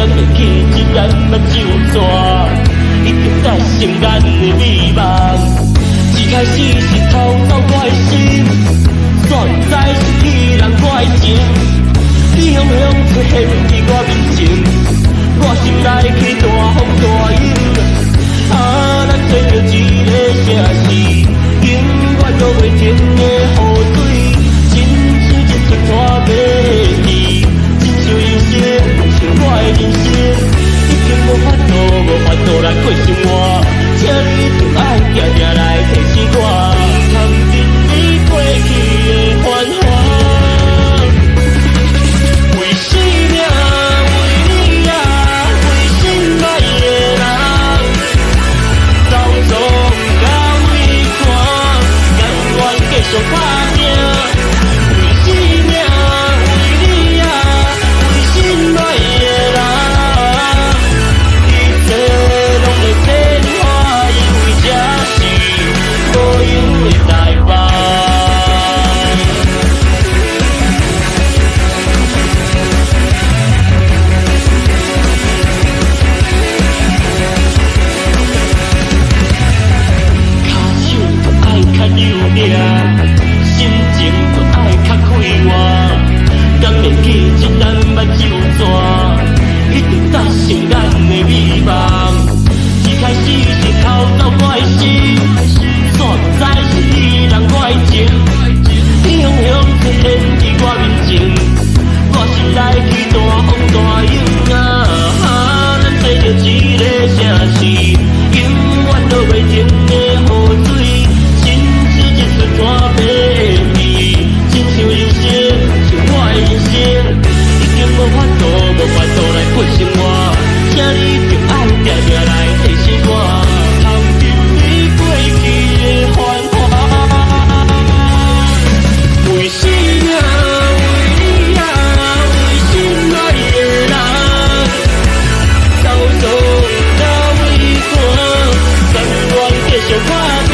甘愿去一眼目睭蛇，一定达成咱的美梦。一开始是偷走我的心，现在是伊人我的情。你雄雄出现伫我面前，我心内起大风大雨。咱做着一个城市，永远都袂停的雨水，亲像一出拖马戏，亲像人生，像我的人生，已经无法度来过生活，请你就爱定定来提醒我，通忍你过去的繁华。为生命，为你啊，为心爱的人。走总到尾看，甘愿继续打拼。为生命，为你啊，为心爱的人，一切拢会变化，因为这是无用的代梦。较柔软，心情就爱较快活。甘愿去一啖目睭蛇，一定达成咱的美梦。一开始是偷走我的心，现在是伊人我的情。你雄雄出现伫我面前，我心内起大风大雨啊！咱做着一个城市，永远都袂停的雨水。拖马戏，亲像人生，像我的人生，已经无法度来过生活，请你就爱定定来提醒我，通忍你过去的繁华。为生命，为你啊，为心爱的人，走总到尾看，甘愿继续打拼。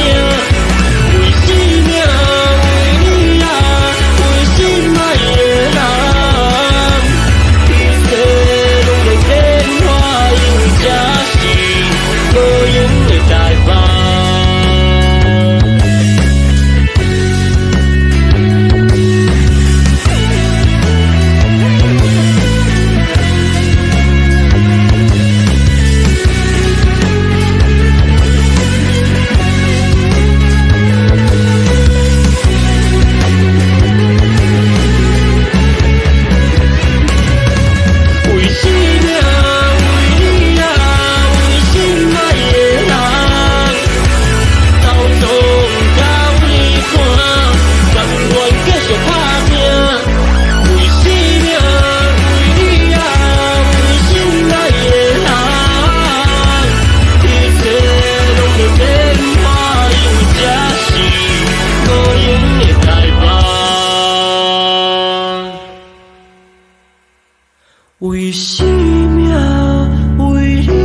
为生命，为你。